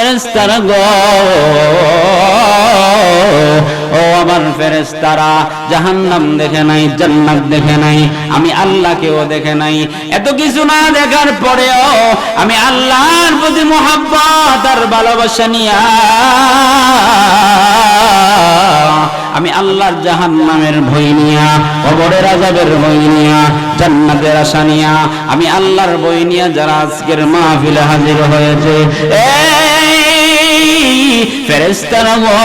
ফেরেশতারা গো, ও আমার ফেরেশতারা, জাহান্নাম দেখে নাই, জান্নাত দেখে নাই, আমি আল্লাহকেও দেখে নাই। এত কিছু না দেখার পরেও আমি আল্লাহর প্রতি মুহাব্বত আর ভালোবাসা নিয়া, আমি আল্লাহর জাহান্নামের ভয় নিয়া, কবরের আযাবের ভয় নিয়া, জান্নাতের আশা নিয়া, আমি আল্লাহর ভয় নিয়া যারা আজকের মাহফিলে হাজির হয়েছে, এই ফেরেশতারা গো,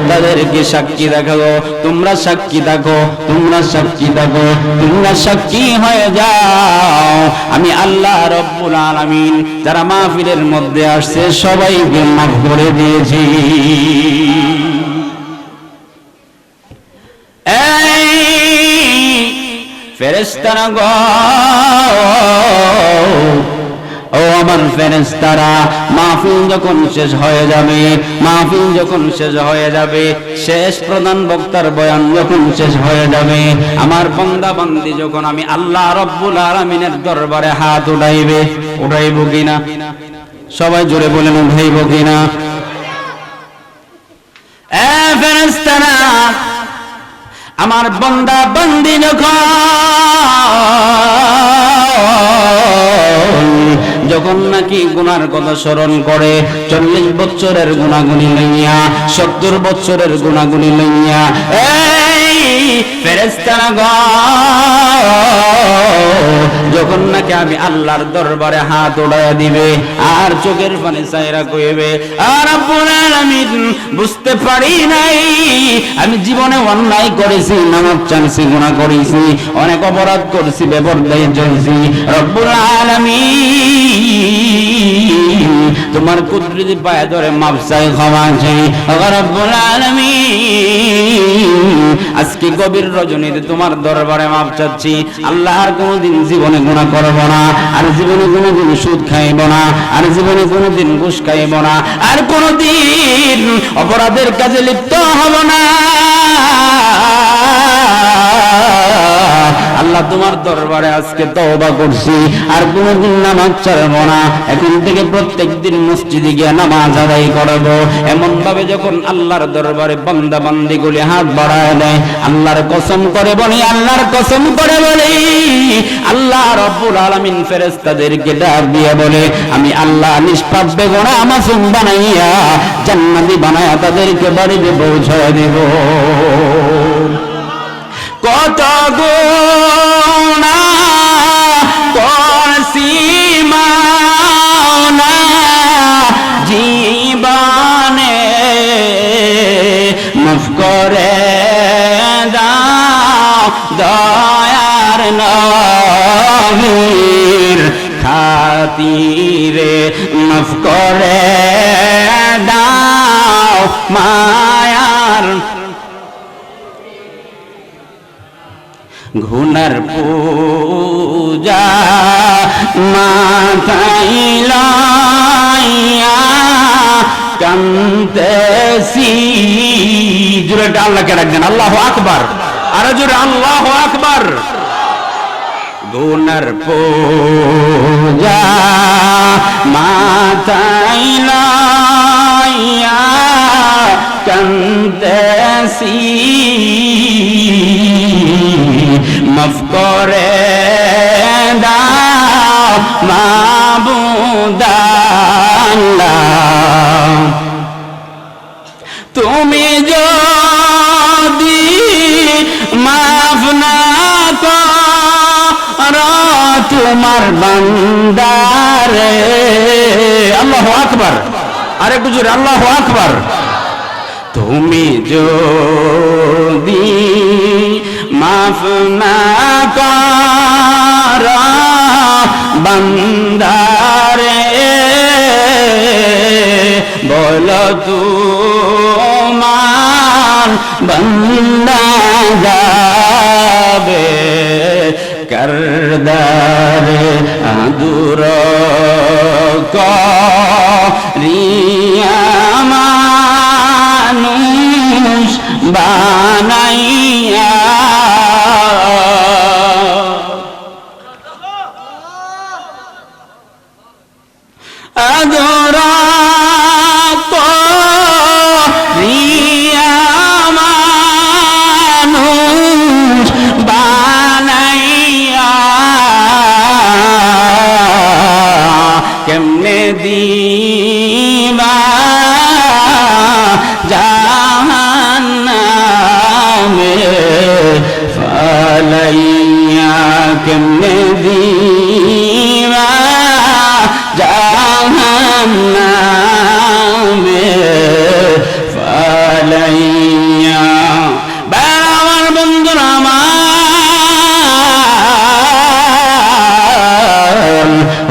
তাদেরকে সাক্ষী দেখাবো। তোমরা সাক্ষী থাকো, তোমরা সাক্ষী থাকো, তোমরা সাক্ষী হয়ে যাও। আমি আল্লাহ রব্বুল আলামিন যারা মাহফিলের মধ্যে আসছে সবাইকে মাফ করে দিয়েছি। এই ফেরেশতারা গো, ও আমার ফেরেশতারা, মাহফিল যখন শেষ হয়ে যাবে, মাহফিল যখন শেষ হয়ে যাবে, শেষ প্রধান বক্তার বয়ান যখন শেষ হয়ে যাবে, আমার বান্দা বান্দি যখন আমি আল্লাহ রব্বুল আলামিনের দরবারে হাত উঠাইবে, উঠাইব কিনা? সবাই জোরে বলেন, উঠাইব কিনা? এ ফেরেশতারা, আমার বান্দা বান্দি যখন নাকি গুনার কথা স্মরণ করে, 40 বছরের গুনাহগুলি লইয়া, 70 বছরের গুনাহগুলি লইয়া, এই ফেরেশতারা গো, যখন নাকি আমি আল্লাহর দরবারে হাত উঠাইয়া দিবে আর চোখের পানি চাইরা কইবে, আর রব্বুল আলামিন বুঝতে পারি নাই আমি জীবনে অন্যায় করেছি, নামাজ চাইছি, গুনাহ করেছি, অনেক অপরাধ করেছি, বেপরদায় চলছি, রব্বুল আলামিন তোমার কুদরতি পায়ে ধরে মাফ চাই, ক্ষমা চাই, রব্বুল আলামিন আজকে গভীর রজনীতে তোমার দরবারে মাফ চাচ্ছি। আল্লাহ আর কোনোদিন জীবনে গুনাহ করব না, আর জীবনে কোনোদিন সুদ খাইব না, আর জীবনে কোনোদিন ঘুষ খাইব না, আর কোনোদিন অপরাধের কাজে লিপ্ত হব না। আল্লাহ তোমার দরবারে আজকে তওবা করছি, আর কোনোদিন নামাজ ছাড়ব না, এখন থেকে প্রত্যেকদিন মসজিদে গিয়ে নামাজ আদায় করব। এমন ভাবে যখন আল্লাহর দরবারে বান্দা বান্দিগুলি হাত বাড়ায় দেয়, আল্লাহর কসম করে বলি, আল্লাহর কসম করে বলি, আল্লাহ রব্বুল আলামিন ফেরেশতাদেরকে ডাক দিয়ে বলে, আমি আল্লাহ নিষ্পাপ বেগুনা মাসুম বানাইয়া জান্নাতি বানায়া তাদেরকে বাড়িতে পৌঁছায় দেব। কত গুনাহ করছি মাওলা জীবনে, মাফ করে দাও দয়ার নবীর খাতিরে, মাফ করে দাও মায়ার গুনার পূজা মাথায় লইয়া কান্দেছি। জোরে আল্লাহকে রাখবেন, আল্লাহু আকবার, আরো জোরে আল্লাহু আকবার। গুনার পূজা মাথায় লইয়া কান্দেছি, মাফ করে দাও মাবুদ আল্লাহ, তুমি যদি মাফ না করো তোমার বান্দারে, আল্লাহু আকবার, আরেকটু জোরে আল্লাহু আকবার। তুমি যদি মাফ না করো বান্দারে, বলো তোমার বান্দা যাবে করদারে দূর করিয়া মানুষ বানাইয়া। আদরা করিয়া মানুষ বানাইয়া কেমনে দিবা জাহান্নামে ফালাইয়া কেমনে দিবা জাহান্নামে ফালাইয়া। আমার বন্ধুরা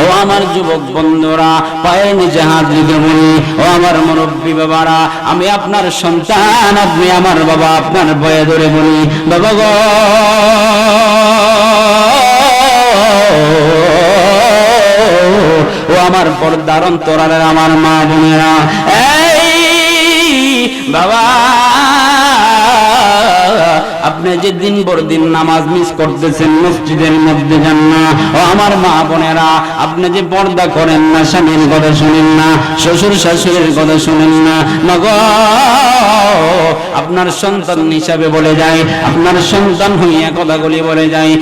ও আমার যুবক বন্ধুরা, পায়ের নিচে হাত রেখে বলি, ও আমার মুরব্বী বাবারা, আমি আপনার সন্তান, আপনি আমার বাবা, আপনার ভয়ে ধরে বলি, বাবা গো ও আমার পর্দার অন্তরালের আমার মা বোনেরা, এই বাবা আপনি যে দিন ভর দিন নামাজ মিস করতেছেন, মসজিদের মধ্যে যান না। ও আমার মা বোনেরা, আপনি যে পর্দা করেন না, স্বামীর কথা শুনেন না, শ্বশুর শাশুড়ির কথা শুনেন না, মগো আপনার সন্তান হিসাবে বলে যায়, আপনার সন্তান হইয়া কথাগুলি বলে যায়।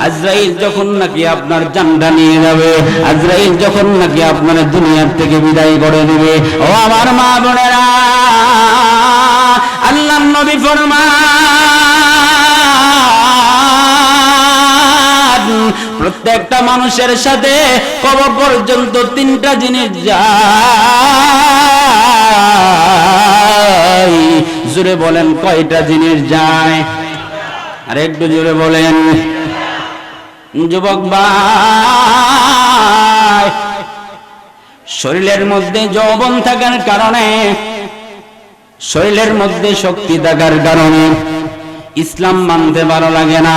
আজরাইল যখন নাকি আপনার জানটা নিয়ে যাবে, আজরাইল যখন নাকি আপনার দুনিয়ার থেকে বিদায় করে দিবে, ও আমার মা বোনেরা, আল্লাহর নবী ফরমান প্রত্যেকটা মানুষের সাথে কবর পর্যন্ত তিনটা জিনিস যায়। জোরে বলেন কয়টা জিনিস যায়? আর একটু জোরে বলেন। যুবক ভাই, শরীরের মধ্যে যৌবন থাকার কারণে, শরীরের মধ্যে শক্তি থাকার কারণে ইসলাম মানতে ভালো লাগে না,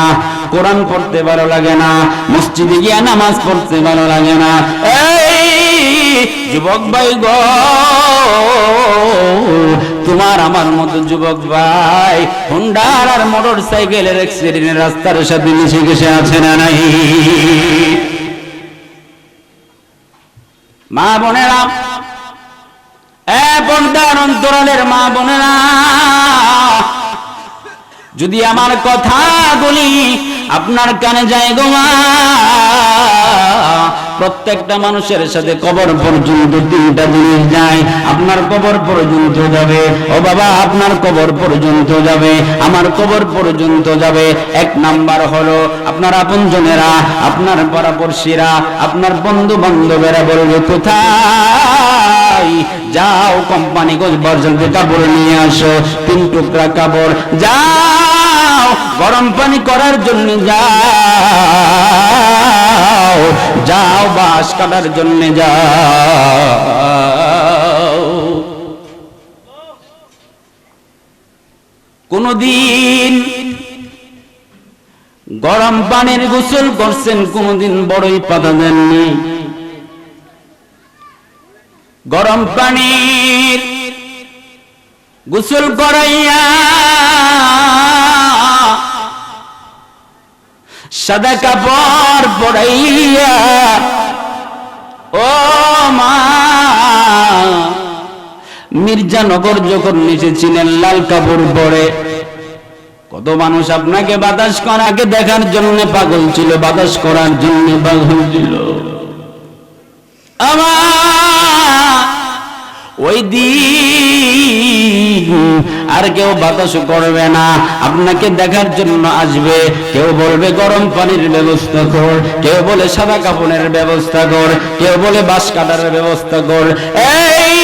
কোরআন পড়তে ভালো লাগে না, মসজিদে গিয়ে নামাজ পড়তে ভালো লাগে না। এই যুবক ভাই গো, তোমার আমার মতো যুবক ভাই হুন্ডার আর মোটর সাইকেলের অ্যাক্সিডেন্টে রাস্তার সাথে মিশে গেছে আছে না নাই? মা বোনেরা, পর্দার অন্তরালের মা বোনেরা, যদি আমার কথা বলি আপনার কানে যায় গো মা, প্রত্যেকটা মানুষের সাথে কবর পর্যন্ত তিনটা জিনিস যায়। আপনার কবর পর্যন্ত যাবে, ও বাবা আপনার কবর পর্যন্ত যাবে, আমার কবর পর্যন্ত যাবে। এক নাম্বার হলো আপনার আপনজনেরা, আপনার পাড়াপড়শিরা, আপনার বন্ধু বান্ধবেরা বলবে কোথায় যাও কোম্পানিগঞ্জ পর্যন্ত কাপড় নিয়ে আসো, 3 টুকরা কাপড়, যাও গরম পানি করার জন্য যাও, যাও বাঁশ কাটার জন্য যাও। কোনদিন গরম পানির গোসল করছেন, কোনদিন বড়ই পাতা দেননি? গরম পানির গোসল করাইয়া সাদা কাপড় পরাইয়া, ও মা মির্জানগর যখন এসেছিলেন লাল কাপড় পরে, কত মানুষ আপনাকে বাতাস করাকে দেখার জন্য পাগল ছিল, বাতাস করার জন্য পাগল ছিল। আমার ওই দিন আর কেউ বাতাস করবে না, আপনাকে দেখার জন্য আসবে। কেউ বলবে গরম পানির ব্যবস্থা কর, কেউ বলে সাদা কাপড়ের ব্যবস্থা কর, কেউ বলে বাঁশ কাটার ব্যবস্থা কর। এই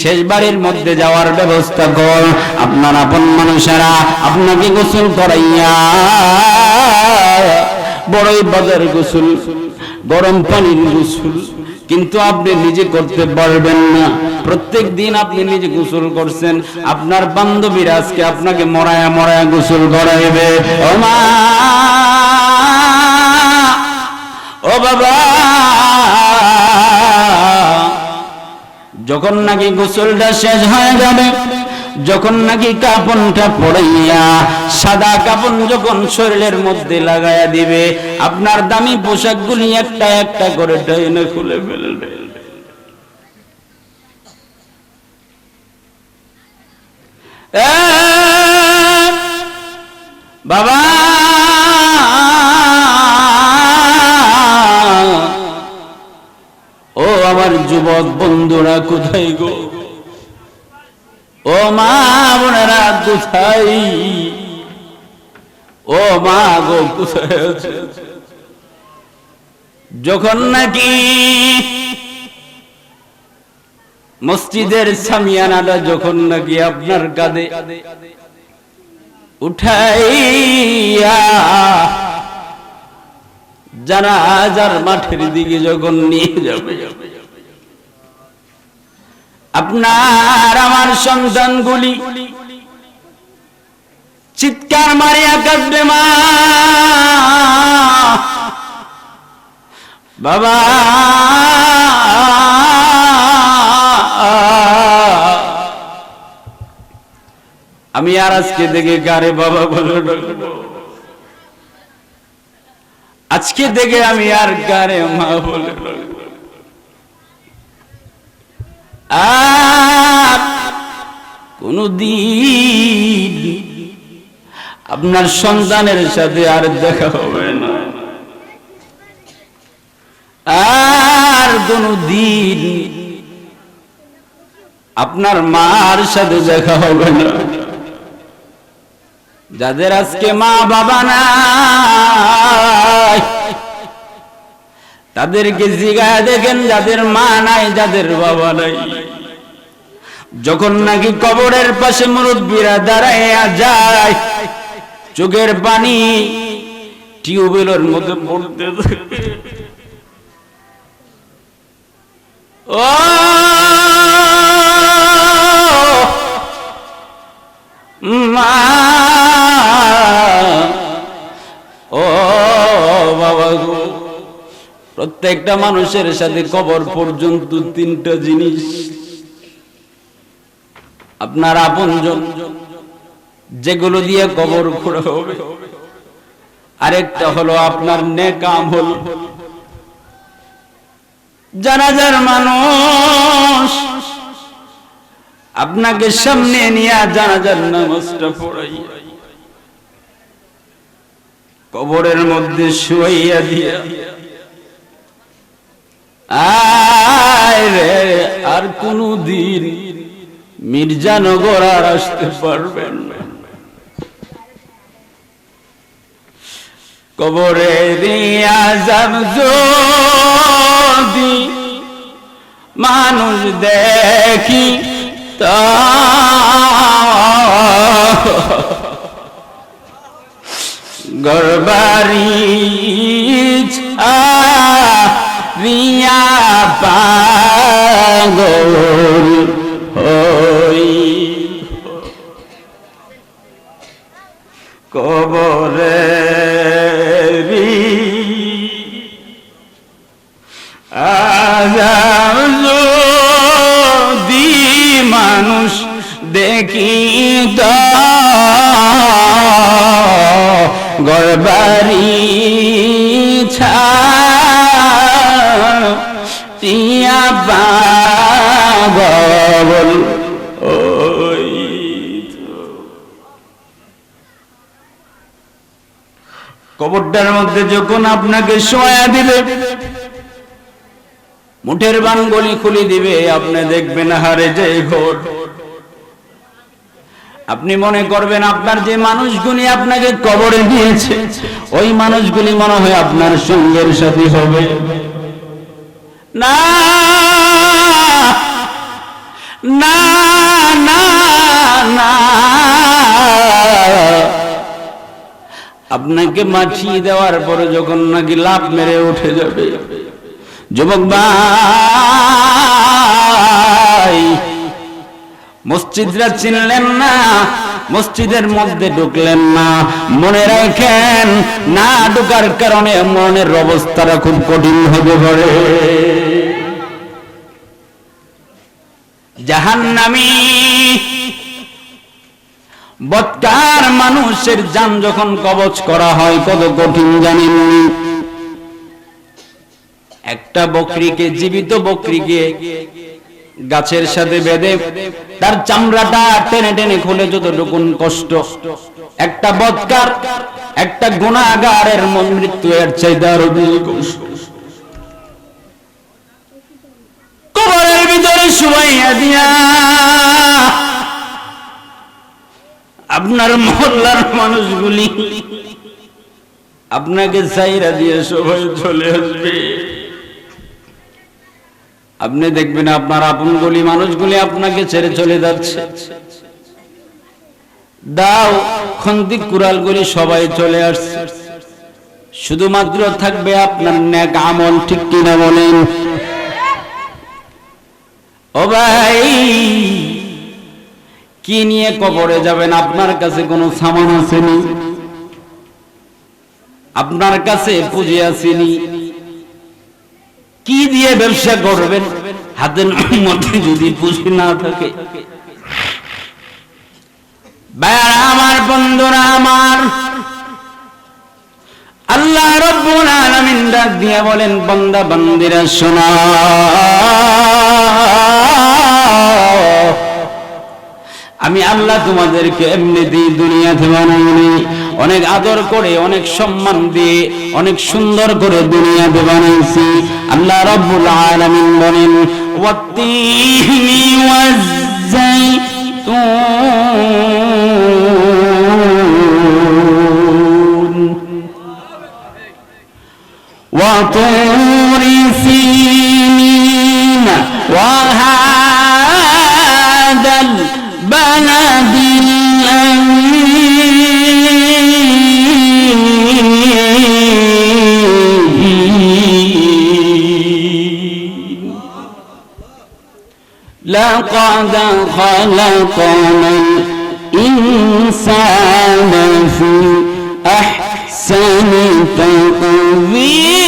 শেষ বাড়ির মধ্যে যাওয়ার ব্যবস্থা কর। আপনার আপন মানুষেরা আপনাকে গোসল করাইয়া, বড়ই বাজার গোসল, গরম পানির গোসল, কিন্তু আপনি নিজে করতে পারবেন না। প্রত্যেক দিন আপনি নিজে গোসল করছেন, আপনার বান্ধবীরা আজকে আপনাকে মরায়া মরায়া গোসল করাইবে। ও মা, ও বাবা, যখন নাকি গোসলটা শেষ হয়ে যাবে, যখন নাকি কাপড়টা পরাইয়া সাদা কাপড় যখন শরীরের মধ্যে লাগায়া দিবে, আপনার দামি পোশাকগুলি একটা একটা করে টেনে খুলে ফেলবে। বাবা ও আমার যুবক বন্ধুরা কোথায় গো, ও মা বোনেরা কোথায়, ও মা গো কোথায় আছে? যখন নাকি মসজিদের সামিয়ানাটা যখন নাকি আপনার কাঁধে উঠাইয়া জানাজার মাঠের দিকে যখন নিয়ে যাবে, আপনার আমার সন্তানগুলি চিৎকার মারিয়া কাঁদবে, মা বাবা আমি আর আজকে দেখে কারে বাবা বলে ডাকবো, আজকে দেখে আমি আর কারে মা বলে ডাকবো। আর কোনদিন আপনার সন্তানের সাথে আর দেখা হবে না, আর কোনদিন আপনার মার সাথে দেখা হবে না। যাদের আজকে মা বাবা নাই তাদেরকে জিগায় দেখেন, যাদের মা নাই যাদের বাবা নাই, যখন নাকি কবরের পাশে মুরব্বীরা দাঁড়াইয়া যায়, চোখের পানি টিউবওয়েলের মধ্যে পড়তে থাকে। ও মা, ও বাবা গো, প্রত্যেকটা মানুষের সাথে কবর পর্যন্ত তিনটা জিনিস আপনার আপনজন, যেগুলো দিয়ে কবর খোঁড়া হবে। আরেকটা হলো আপনার নেক আমল। জানাজার মানুষ আপনাকে সামনে নিয়ে জানাজার নামাজটা পড়াই কবরের মধ্যে শুয়াইয়া দিয়া, আর কোনদিন মির্জানগর আর আসতে পারবেন না। কবরে দিয়া যাব যদি মানুষ দেখি তা গরবারি রিয়া পাগল হই কবরে যদি মানুষ দেখি তো গরবারি ছায়া পাগল ওই কবরটার মধ্যে যখন আপনাকে শোয়া দিবে, মুঠের বানগলি খুলে দিবে, আপনি দেখবেন হারে যে ঘর, আপনি মনে করবেন আপনার যে মানুষগুলি আপনাকে কবরে দিয়েছে ওই মানুষগুলি মনে হয় আপনার সঙ্গের সাথী হবে। না না না না, আপনাকে মাছিয়ে দেওয়ার পরে যখন নাকি লাফ মেরে উঠে যাবে, যুবক ভাই মসজিদরা চিনলেন না, মসজিদের মধ্যে ঢুকলেন না, মনে রাখেন না ঢোকার কারণে মনের অবস্থাটা খুব কঠিন হতে পারে। জাহান্নামী বৎকার মানুষের জান যখন কবজ করা হয় কত কঠিন জানেননি? একটা বকরিকে, জীবিত বকরিকে গাছের সাথে বেঁধে তার চামড়াটা টেনে টেনে খুলে যতটুকু কষ্ট, একটা বৎকার, একটা গুনাহগারের মৃত্যু এর চাইতে আরো বেশি কষ্ট। কবরের ভিতরে শুয়াইয়া দিয়া আপনার মহল্লার মানুষগুলি আপনাকে চাইরা দিয়ে সবাই চলে আসবে। আপনি দেখবেন আপনার আপনগুলি মানুষগুলি আপনাকে ছেড়ে চলে যাচ্ছে। দাও খন্দি কুড়ালগুলি সবাই চলে আসছে, শুধুমাত্র থাকবে আপনার নেক আমল। ঠিক কিনা বলেন? ও ভাই, কি নিয়ে কবরে যাবেন? আপনার কাছে কোনো সামান আসেনি, আপনার কাছে পুঁজি আসেনি, কি দিয়ে ব্যবসা করবেন? হাতের মধ্যে যদি পুঁজি না থাকে। ভাইরা আমার, বন্ধুরা আমার, আল্লাহ রাব্বুল আলামিন ডাক দিয়া বলেন, বান্দা বান্দিরা শোনো, আমি আল্লাহ তোমাদেরকে এমনিতেই দুনিয়াতে বানাইনি, অনেক আদর করে, অনেক সম্মান দিয়ে, অনেক সুন্দর করে দুনিয়াতে বানাইছি। আল্লাহ রাব্বুল আলামিন বলেন, ওয়াত্তিনি ওয়াজ্জাইতুন ওয়া তুরি সিনিন ওয়া হাদাল বালাদিল لقد خلقنا الإنسان في أحسن تقويم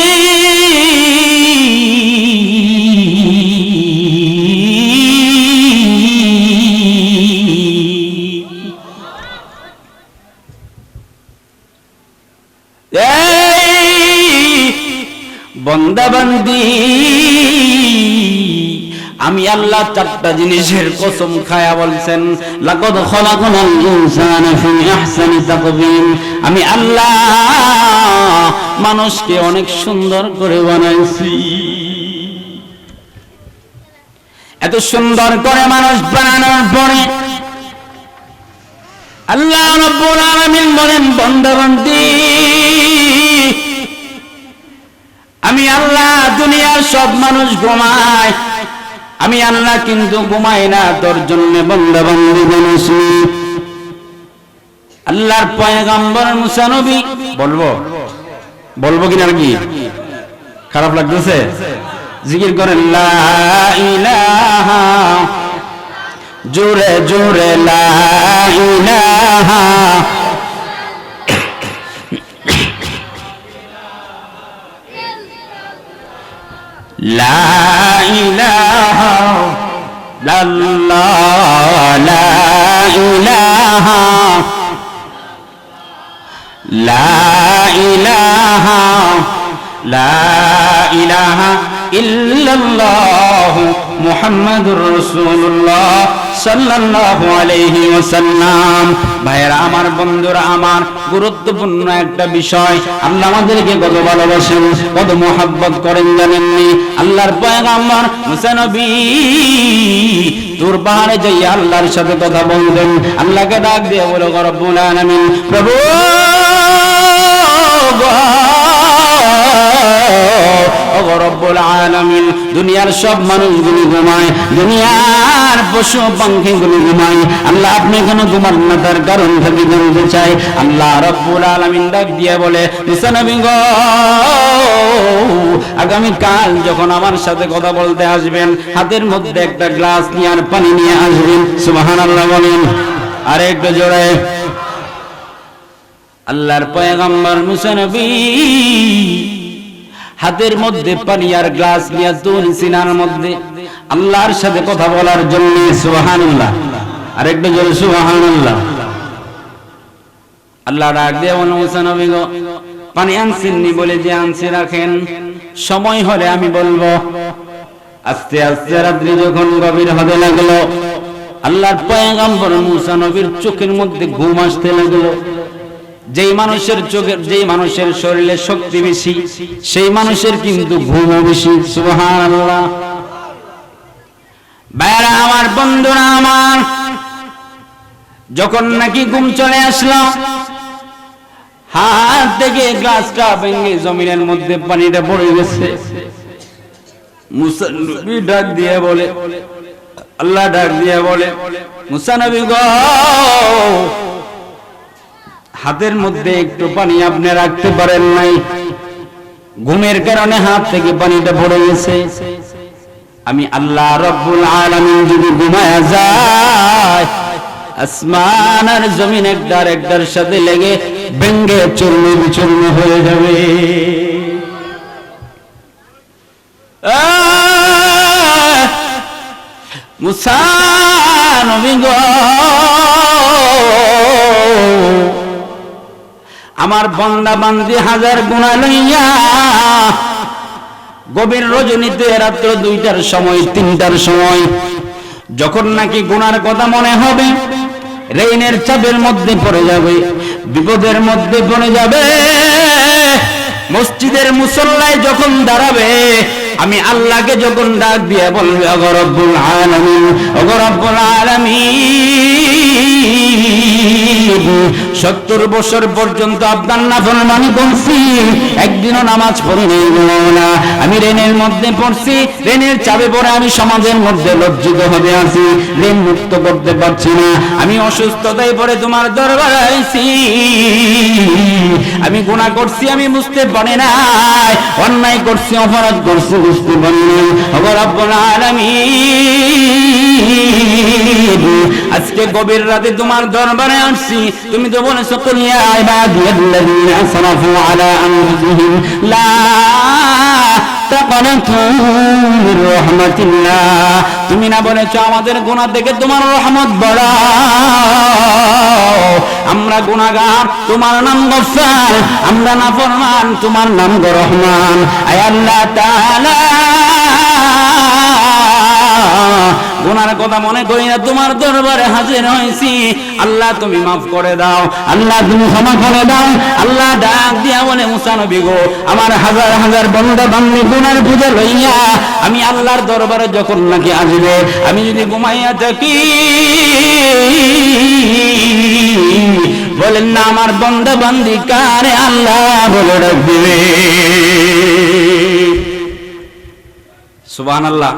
বন্দা বান্দি, আমি আল্লাহ চারটা জিনিসের কসম খায়া বলছেন, লাকাদ খালাকনাল ইনসানা ফি আহসানি তাকওয়িম, আমি আল্লাহ মানুষকে অনেক সুন্দর করে বানাইছি। এত সুন্দর করে মানুষ বানানোর পরে আল্লাহ রাব্বুল আলামিন বলেন, বান্দা বান্দি, আমি আল্লাহ দুনিয়ার সব মানুষ ঘুমায়, আমি আল্লাহ কিন্তু ঘুমাই না। তোর জন্য বান্দা বান্দি বানাইছি। আল্লাহর পয়গম্বর মুসা নবী, বলবো কিনা কি খারাপ লাগতেছে? জিকির করেন, লা ইলাহা, জোরে জোরে লা ইলাহা, লা ইলাহা ইল্লাল্লাহ, লা ইলাহা, লা ইলাহা, লা ইলাহা ইল্লাল্লাহ মুহাম্মাদুর রাসূলুল্লাহ সাল্লাল্লাহু আলাইহি ওয়াসাল্লাম। ভাইরা আমার, বন্ধুরা আমার, গুরুত্বপূর্ণ একটা বিষয়, আল্লাহ আমাদেরকে কত ভালোবাসেন, কত মুহাব্বত করেন জানেননি? আল্লাহর পয়গম্বর মুসা নবী তুর পাহাড়ে যাইয়া আল্লাহর সাথে কথা বলতেন। আল্লাহকে ডাক দিয়ে বলে, রব্বুল আলামিন, প্রভু রব্বুল আলামিন, দুনিয়ার সব মানুষগুলি ঘুমায়, দুনিয়ার পশু পাখিগুলি ঘুমায়, আল্লাহ আপনি কেন ঘুমান না? তার কারণ থেকে জানতে চাই। আল্লাহ রব্বুল আলামিন ডাক দিয়ে বলে, মুসা নবী গো, আগামী কাল যখন আমার সাথে কথা বলতে আসবেন, হাতের মধ্যে একটা গ্লাস নিয়ে আর পানি নিয়ে আসবেন। সুবহানাল্লাহ বলেন, আর একটু জোরে। আল্লাহর পয়গম্বর মুসা নবী হাতের মধ্যে পানি আর গ্লাস নিয়ে তুর সিনার মধ্যে আল্লাহর সাথে কথা বলার জন্য, সুবহানাল্লাহ, আরেকটা জোরে সুবহানাল্লাহ, আল্লাহ ডাক দিয়ে বলল মুসা নবী গো পানি আনছেননি বলে যে আনছে রাখেন, সময় হলে আমি বলবো। আস্তে আস্তে রাত্রি যখন গভীর হতে লাগলো, আল্লাহর পয়গম্বর মুসা নবীর চোখের মধ্যে ঘুম আসতে লাগলো। যেই মানুষের শরীরে শক্তি বেশি, সেই মানুষের কিন্তু ঘুমও বেশি। সুবহানাল্লাহ। ভাইরা আমার, বন্ধুরা আমার, যখন নাকি ঘুম চলে আসলো, হাত থেকে গ্লাসটা ভেঙে জমিনের মধ্যে পানিটা পড়ে গেছে। মুসা নবী ডাক দিয়ে বলে, আল্লাহ ডাক দিয়ে বলে, মুসা নবী গো, হাতের মধ্যে একটু পানি আপনি রাখতে পারেন নাই, ঘুমের কারণে হাত থেকে পানিটা পড়ে গেছে। আমি আল্লাহ রাব্বুল আলামিন যদি ঘুমায়া যায়, আসমান আর জমিন একটার সাথে লেগে ভেঙ্গে চূর্ণ বিচূর্ণ হয়ে যাবে। মুসা নবী গো, আমার বান্দা বান্দি হাজার গুনাহ লইয়া গভীর রজনীতে রাত্র 2টার সময় 3টার সময় যখন নাকি গুনার কথা মনে হবে, রেইনের চাপের মধ্যে পড়ে যাবে, বিপদের মধ্যে পড়ে যাবে, মসজিদের মুসল্লায় যখন দাঁড়াবে, আমি আল্লাহকে যখন ডাক দিয়ে বলবে, ওগো রব্বুল আলামিন, ওগো রব্বুল আলামিন, 70 বছর পর্যন্ত আপনার নাফরমানি করছি, একদিনও নামাজ পড়ি নাই না, আমি রেনের মধ্যে পড়ছি, রেনের চাপে পড়ে আমি সমাজের মধ্যে লজ্জিত হয়ে আছি, রেন মুক্ত করতে পারছি না, আমি অসুস্থতায় পড়ে তোমার দরবারে আইছি, আমি গুনাহ করছি, আমি বুঝতে পারি নাই, অন্যায় করছি, অপরাধ করছি, বুঝতে পারি নাই, ওগো রব্বুল আলামিন, আজকে গভীর রাতে তোমার দরবারে আসছি, তুমি তো বলেছো কুল ইয়া ইবাদিয়াল্লাযীনা আসরাফু আলা আনফুসিহিম লা তাকনাতু মির রাহমাতিল্লাহ, তুমি না বলেছো আমাদের গুনাহ থেকে তোমার রহমত বাড়াও, আমরা গুনাহগার, তোমার নাম গফফার, আমরা নাফরমান, তোমার নাম রহমান। আয় আল্লাহ তাআলা, গুনার কথা মনে করি না তোমার দরবারে হাজির হয়েছি, আল্লাহ তুমি মাফ করে দাও, আল্লাহ তুমি ক্ষমা করে দাও। আল্লাহ ডাক দিয়া বলে, মুসা নবী গো, আমার হাজার হাজার বান্দা বান্দি গুনার বোঝা লইয়া আমি আল্লাহর দরবারে যখন নাকি আসবে, আমি যদি ঘুমাইয়া থাকি, বলেন না আমার বান্দা বান্দি কারে আল্লাহ বলে ডাক দিবে। সুবহানাল্লাহ।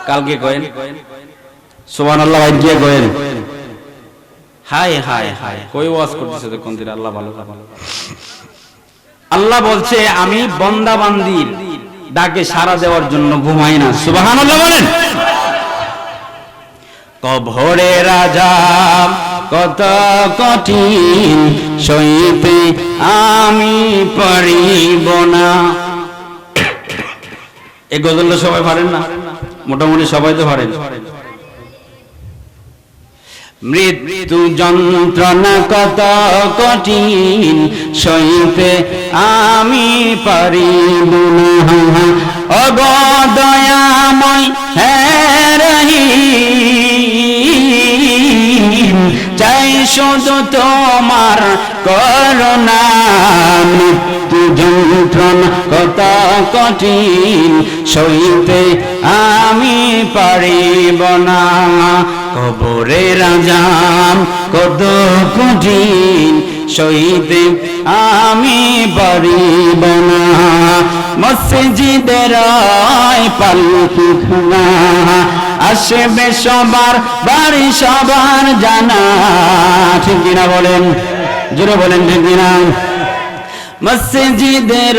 কালকে কয়েন সুবহানাল্লাহ, আজকে কয়েন হায় হায় হায়, কই ওয়াজ করতেছে তো কোন দিন, আল্লাহ ভালো। আল্লাহ বলছে আমি বান্দা বান্দির ডাকে সাড়া দেওয়ার জন্য ঘুমাই না। সুবহানাল্লাহ বলেন। কবরে রাজা কত কঠিন সইতে আমি পারিব না। এই গজলটা সবাই পারেন না? মোটামুটি সবাই তো পারেন। মৃত্যু যন্ত্রণা কত কঠিন সইতে আমি পারিব না। ওগো দয়াময় হে রহিম, চাই শুধু তোমার করুণা। মৃত্যু যন্ত্রণা কত কঠিন সইতে আমি পারিব না। কবরের আযাব কত কঠিন সইতে আমি পারিব না। মসজিদের পালকি খানা আসবে সবার বাড়ি সবার জানা। ঠিক কিনা বলেন, জোরে বলেন ঠিক কিনা? মসজিদের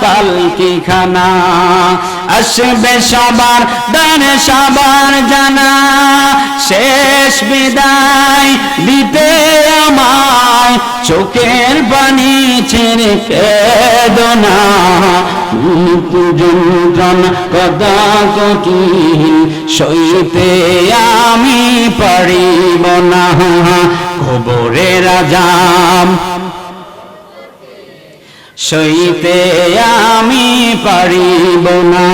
পালকি খানা আসবে সবার দানে সবার জানা। শেষ বিদায় দিতে আমায় চোখের পানি ছেড়ে কেঁদো না। মৃত্যু যন্ত্রণা কত কঠিন সইতে আমি পারিব না। কবরের আযাব সইতে আমি পারিব না।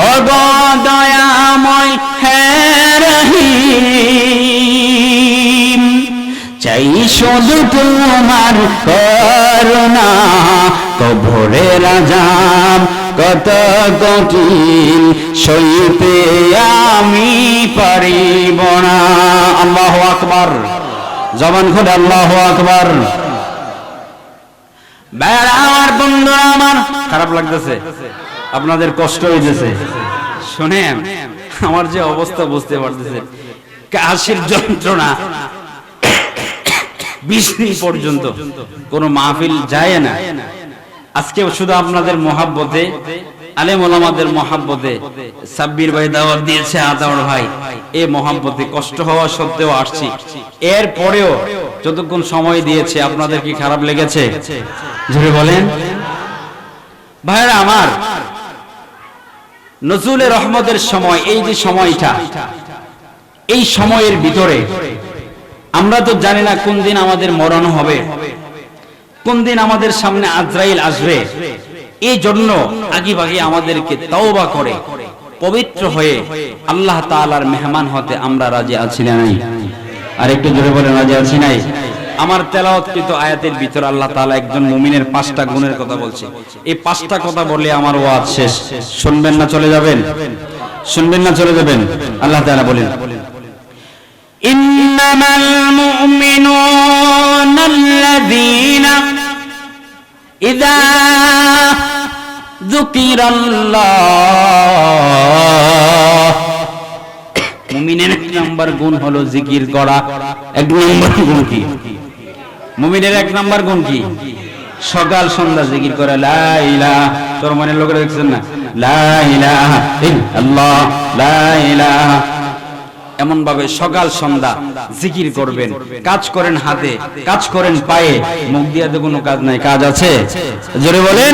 ও গো দয়াময় হে রহিম, চাই শুধু তোমার করুণা। কবরের আযাব কত কঠিন সইতে আমি পারিব না। আল্লাহু আকবার, জবান খুলে আল্লাহু আকবার। ভাইরা আমার, বন্ধুরা আমার, খারাপ লাগতেছে, আপনাদের কষ্ট হইতেছে, শুনেন আমার যে অবস্থা বুঝতে পারতেছে। কাশির যন্ত্রণা 20 দিন পর্যন্ত কোন মাহফিল যায় না। আজকে শুধু আপনাদের মহাব্বতে, আলেম ওলামাদের মহাব্বতে সাব্বির ভাই দাওয়াত দিয়েছে, আদাওয়ার ভাই, এই মহাব্বতে কষ্ট হওয়া সত্ত্বেও আসছি। এর পরেও যতক্ষণ সময় দিয়েছে, আপনাদের কি খারাপ লেগেছে? জোরে বলেন। ভাইরা আমার, নজরুলে রহমতের সময়, এই যে সময়টা, এই সময়ের ভিতরে আমরা তো জানি না কোন দিন আমাদের মরণ হবে, কোন দিন আমাদের সামনে আজরাইল আসবে। এই জন্য আগেভাগে আমাদেরকে তওবা করে পবিত্র হয়ে আল্লাহ তাআলার মেহমান হতে আমরা রাজি আছি না নাই? আর একটু জোরে বলেন, রাজি আছি নাই? আমার তেলাওয়াতকৃত আয়াতের ভিতর আল্লাহ তাআলা একজন মুমিনের 5টা গুণের কথা বলছে। এই 5টা কথা বলে আমার ওয়াজ শেষ। শুনবেন না চলে যাবেন? শুনবেন না চলে যাবেন? আল্লাহ তাআলা বলেন, ইন্নামাল মুমিনুনা আল্লাযীনা ইযা যুকিরাল্লাহ। মুমিনের 1 নাম্বার গুণ হলো জিকির করা। 1 নাম্বার গুণ কি? মুমিনের 1 নাম্বার গুণ কি? সকাল সন্ধ্যা জিকির করে, লা ইলাহা, তোর মনের লোকেরা দেখছেন না, লা ইলাহা ইল্লাল্লাহ, লা ইলাহা, এমন ভাবে সকাল সন্ধ্যা জিকির করবেন। কাজ করেন হাতে, কাজ করেন পায়ে, মুখ দিয়ে তো কোনো কাজ নাই। কাজ আছে? জোরে বলেন।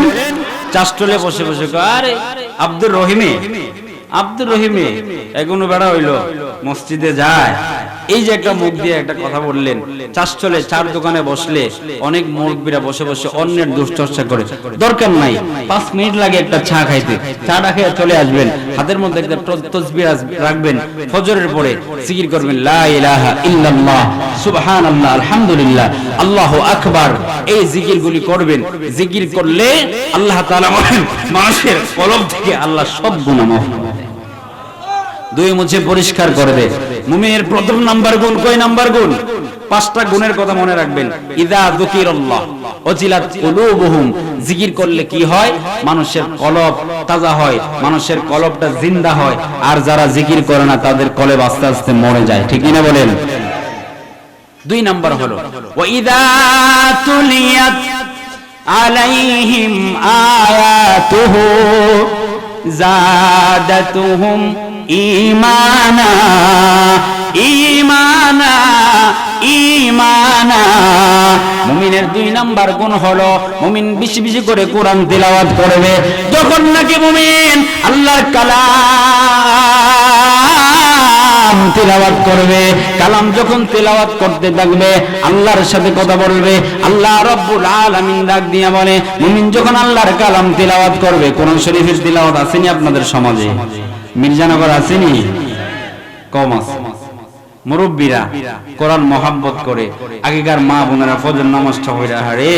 চাষটলে বসে বসে আরে আব্দুর রহিমে এগুলো বেড়া হইলো, মসজিদে যায়। এই যে একটা মুখ দিয়ে একটা কথা বললেন, চাষটলে চার দোকানে বসলে অনেক মুরব্বীরা বসে বসে অন্যের দুশ্চর্চা করে। দরকার নাই, 5 মিনিট লাগে একটা চা খাইতে। চাটা খেয়ে চলে আসবেন, হাতের মধ্যে একটা তাসবিহ রাখবেন, ফজরের পরে জিকির করবেন, লা ইলাহা ইল্লাল্লাহ, সুবহানাল্লাহ, আলহামদুলিল্লাহ, আল্লাহু আকবার। এই জিকিরগুলি করবেন। জিকির করলে আল্লাহ তাআলা মানুষের কলব থেকে আল্লাহ সব গুনাহ মাফ করে দেয়, দুই মুছে পরিষ্কার করে দেয়। মুমিনের প্রথম নাম্বার গুণ, কয় নাম্বার গুণ? 5টা গুণের কথা মনে রাখবেন। ইযা যুকিরাল্লাহ ওয়াজিলাত কুলুবুহুম, জিকির করলে কি হয়? মানুষের কলব তাজা হয়, মানুষের কলবটা জিন্দা হয়। আর যারা জিকির করে না তাদের কলব আস্তে আস্তে মরে যায়। ঠিক কিনা বলেন? 2 নাম্বার হলো ওয়া ইযা তুলিয়াত আলাইহিম আয়াতুহু জাদাতুহুম ঈমানা, ঈমানা, ঈমানা। মুমিনের 2 নাম্বার গুণ হলো মুমিন বেশি বেশি করে কোরআন তিলাওয়াত করবে। যখন নাকি মুমিন আল্লাহর কালাম তিলাওয়াত করবে, কালাম যখন তিলাওয়াত করতে থাকবে, আল্লাহর সাথে কথা বলবে, আল্লাহ রাব্বুল আলামিন ডাক দিয়া বলে, মুমিন যখন আল্লাহর কালাম তিলাওয়াত করবে। কোরআন শরীফের তিলাওয়াত আসেনি আপনাদের সমাজে? মির্জানগর আসেনি? কম আছে। মুরব্বীরা কোরআন মহাব্বত করে, আগেকার মা বোনেরা ফজর নামাজটা হইরা হারে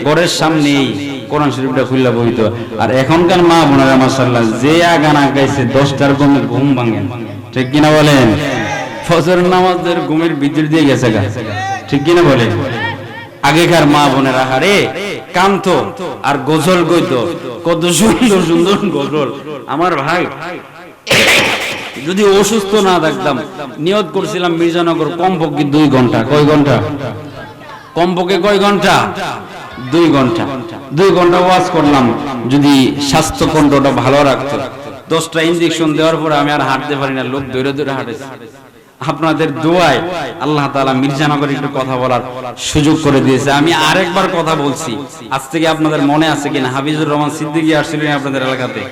ঘরের সামনেই কোরআন শরীফটা খুললা বইতো। আর এখনকার মা বোনেরা মাশাআল্লাহ যে গানা গাইছে 10টার কমে ঘুম ভাঙে। ঠিক কিনা বলেন? ফজর নামাজের ঘুমের ভিতর দিয়ে গেছে গা। ঠিক কিনা বলেন? আগেকার মা বোনেরা হারে কান্ত আর গজল গইতো, কত সুন্দর সুন্দর গজল। আমার ভাই যদি অসুস্থ না থাকতাম, নিয়ত করছিলাম মির্জানগর কমপক্ষে 2 ঘন্টা। কয় ঘন্টা? কমপক্ষে কয় ঘন্টা? 2 ঘন্টা। 2 ঘন্টা ওয়াজ করলাম। যদি স্বাস্থ্য কণ্ঠটা ভালো রাখতো, 10টা ইনজেকশন দেওয়ার পরে আমি আর হাঁটতে পারি না, লোক দৌড়ে দৌড়ে হাঁটেছে। আপনাদের দোয়ায় আল্লাহ তাআলা মির্জানগরে একটু কথা বলার সুযোগ করে দিয়েছে। আমি আরেকবার কথা বলছি, আজ থেকে আপনাদের মনে আছে কিনা, হাফিজুর রহমান সিদ্দিকী আসছিলেন আপনাদের এলাকাতে।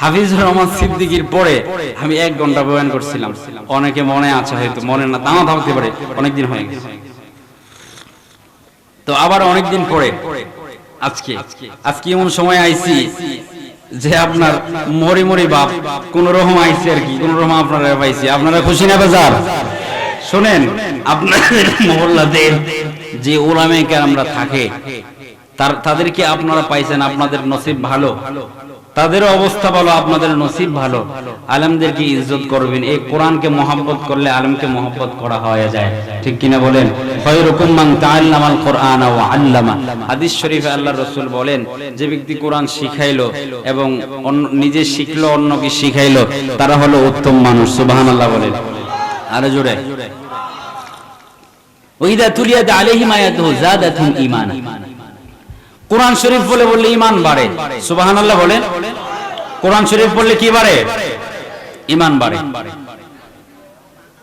হাফিজুর রহমান সিদ্দিকীর পরে আমি 1 ঘন্টা বয়ান করছিলাম। অনেকে মনে আছে, হয়তো মনে না তাও থাকতে পারে, অনেকদিন হয়ে গেছে। তো আবার অনেকদিন পরে আজকে এমন সময় আইছি যে আপনার মরি বাপ কোন রকম আইছে আর কি, কোন রকম আপনারা পাইছি। আপনারা খুশি না বাজার? শোনেন, আপনাদের মহল্লাতে যে ওলামায়ে কেরামরা থাকে তাদেরকে আপনারা পাইছেন, আপনাদের নসিব ভালো, তাদের অবস্থা ভালো, আপনাদের নসিব ভালো। আলেমদেরকে ইজ্জত করবেন। এই কোরআনকে মহব্বত করলে আলেমকে মহব্বত করা হয়ে যায়, ঠিক কিনা বলেন? খায়রুকুম মান তাআল্লামাল কুরআন ওয়া আল্লামা। হাদিস শরীফে আল্লাহর রাসূল বলেন, যে ব্যক্তি কোরআন শিখাইলো এবং নিজে শিখলো, অন্যকে শিখাইলো, তারা হলো উত্তম মানুষ। সুবহানাল্লাহ বলেন আরো জোরে। ওয়াইদা তুলিয়াত আলাইহিম আয়াতুহু যাদাতুহুম ঈমানা। কোরআন শরীফ বললে ঈমান বাড়ে। সুবহানাল্লাহ বলেন। কোরআন শরীফ পড়লে কি বাড়ে? ঈমান বাড়ে।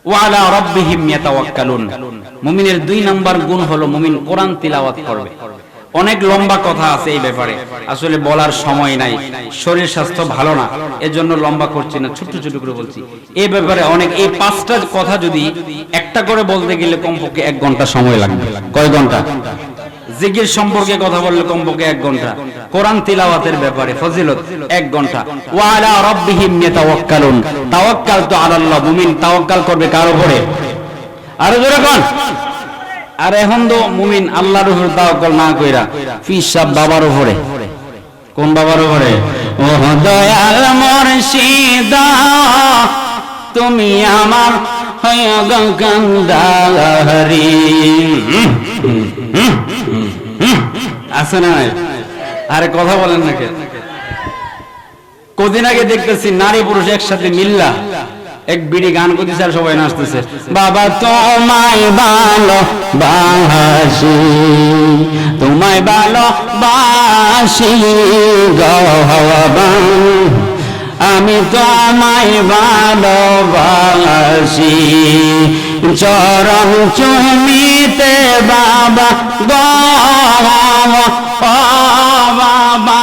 ওয়া আলা রাব্বিহিম ইয়াতাওয়াক্কালুন। মুমিনের 2 নাম্বার গুণ হলো মুমিন কোরআন তিলাওয়াত করবে। অনেক লম্বা কথা আছে এই ব্যাপারে, আসলে বলার সময় নাই, শরীর স্বাস্থ্য ভালো না, এজন্য লম্বা করছি না, ছোট ছোট করে বলছি। এই ব্যাপারে অনেক, এই 5টা কথা যদি একটা করে বলতে গেলে কমপক্ষে 1 ঘন্টা সময় লাগবে। কয় ঘন্টা? জিকির সম্পর্কে কথা বললে কমপক্ষে 1 ঘন্টা। কোরআন তিলাওয়াতের ব্যাপারে ফজিলত 1 ঘন্টা। ওয়া আলা রাব্বিহিম ইয়াতাওয়াক্কালুন। তাওয়াক্কাল তো আল্লাহ, মুমিন তাওয়াক্কাল করবে কার উপরে? আরো জোরে কোন? আর এখন তো মুমিন আল্লাহর উপর তাওয়াক্কুল না কইরা পীর সাহেব বাবার উপরে। কোন বাবার উপরে? ও দয়াল মুর্শিদ তুমি আমার হয়ে গঙ্গাধারী। আছে না? আরে কথা বলেন না কে? কদিন আগে দেখতেছি নারী পুরুষ একসাথে মিল্লা এক বিড়ি গান করতেছে আর সবাই নাচতেছে। বাবা তোমায় ভালোবাসি, তোমায় ভালোবাসি গো বাবা, আমি তোমায় ভালোবাসি, চরণ চুমিতে বাবা গো বাবা,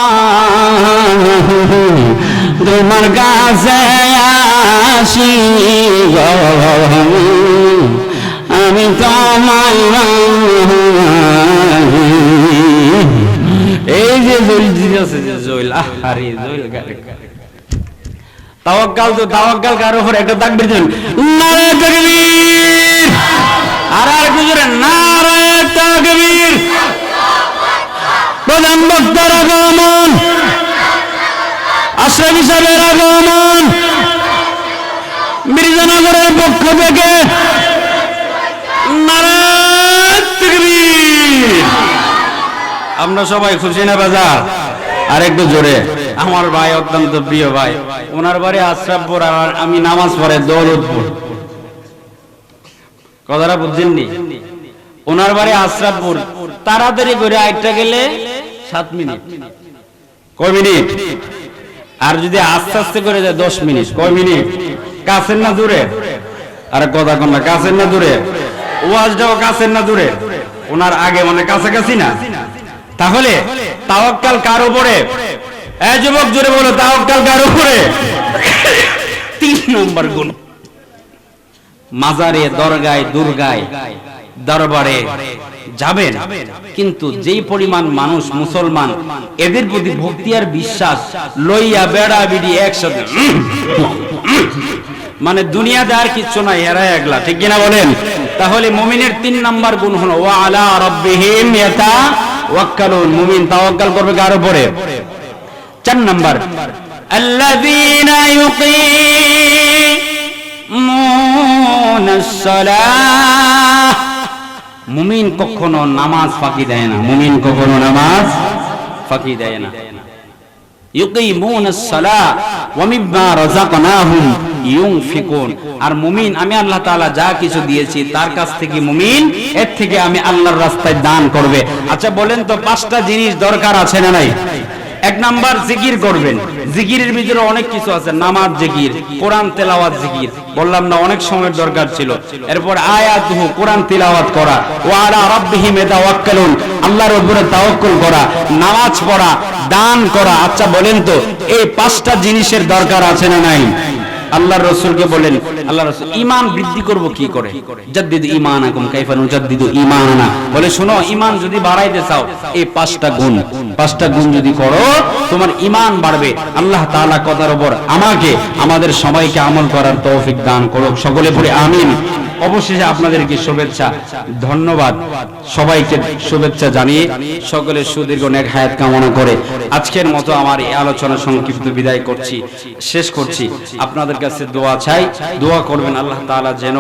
তোমার কাছে আসি গো, আমি তোমায়। এই যে জইল আছে, যে জইল, আরে জইল তাওয়াক্কাল, তো তাওয়াক্কাল কার উপর? একটা তাকবীর দেন, নারে তাকবীর। আর একটু জোরে, নারে তাকবীর। প্রধান বক্তার আগমন, আশরাফি সাহেবের আগমন, মির্জানগরের পক্ষ থেকে নারে তাকবীর। আমরা সবাই খুশি না বাজার? আর একটু জোরে। আমার ভাই, অত্যন্ত প্রিয় ভাই, ওনার বাড়ি আশরাফপুর, আর আমি নামাজ পড়ে দৌলতপুর। কথাটা বুঝছেননি? ওনার বাড়ি আশরাফপুর, তাড়াতাড়ি করে আইটা গেলে 7 মিনিট। কয় মিনিট? আর যদি আস্তে আস্তে করে যায় 10 মিনিট। কয় মিনিট? কাছের না দূরে? আরে কথা কোন না, কাছের না দূরে? ওয়াজটাও কাছের না দূরে? ওনার আগে মানে কাছাকাছি না? তাহলে তাওয়াক্কাল কার উপরে? এই যুবক জোরে বলো, তাওয়াক্কাল কার উপরে? 3 নম্বর গুণ। মাজারে, দরগায়, দুর্গায়, দরবারে যাবেন, কিন্তু যেই পরিমাণ মানুষ মুসলমান, এদের প্রতি ভক্তি আর বিশ্বাস লইয়া বেড়া বিড়ি একসাথে, মানে দুনিয়াতে আর কিচ্ছু নাই, এরা একলা, ঠিক কিনা বলেন? তাহলে মুমিনের 3 নাম্বার গুণ হলো ওয়া আলা রাব্বিহিম ইয়াতাওয়াক্কালুন। মুমিন তাওয়াক্কাল করবে কার উপরে? 4 নাম্বার, আল্লাযীনা ইউকিমুনাস সালাহ। মুমিন কখনো নামাজ ফাঁকি দেয় না। মুমিন কখনো নামাজ ফাঁকি দেয় না। ইউকিমুনাস সালাহ ওয়া মিম্মা রাযাকনাহুম ইউনফিকুন। আর মুমিন, আমি আল্লাহ তাআলা যা কিছু দিয়েছি তার কাছ থেকে মুমিন এর থেকে আমি আল্লাহর রাস্তায় দান করবে। আচ্ছা বলেন তো, 5টা জিনিস দরকার আছে না নাই? 1 নাম্বার, জিকির করবেন। জিকিরের ভিতরে অনেক কিছু আছে, নামাজ জিকির, কোরআন তেলাওয়াত জিকির, বললাম না অনেক সময়ের দরকার ছিল। এরপর আয়াতুহু, কোরআন তিলাওয়াত করা, ওয়া আলা রাব্বিহিম ইয়াতাওয়াক্কালুন, আল্লাহর উপরে তাওয়াক্কুল করা, নামাজ পড়া, দান করা। আচ্ছা বলেন তো, এই 5টা জিনিসের দরকার আছে না নাই? আল্লাহর রাসূলকে বলেন, আল্লাহর রাসূল ঈমান বৃদ্ধি করব কি করে? জাদ্দিদু ঈমানাকুম কাইফা নুজাদ্দিদু ঈমানানা, বলে শোনো, ঈমান যদি বাড়াইতে চাও এই 5টা গুণ যদি করো তোমার ঈমান বাড়বে। আল্লাহ তাআলা কথার উপর আমাকে আমাদের সবাইকে আমল করার তৌফিক দান করুক। সকলে পড়ে আমিন। অবশেষে আপনাদেরকে শুভেচ্ছা, ধন্যবাদ, সবাইকে শুভেচ্ছা জানিয়ে সকলের সুদীর্ঘ নেক হায়াত কামনা করে আজকের মতো আমার এই আলোচনা সংক্ষিপ্ত বিদায় করছি, শেষ করছি। আপনাদের কাছে দোয়া চাই, দোয়া করবেন আল্লাহ তাআলা যেন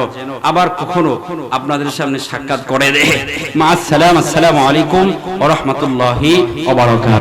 আবার কখনো আপনাদের সামনে সাক্ষাৎ করে দেয়। মা আসসালাম, আসসালামু আলাইকুম ওয়া রাহমাতুল্লাহি ওয়া বারাকাতুহু।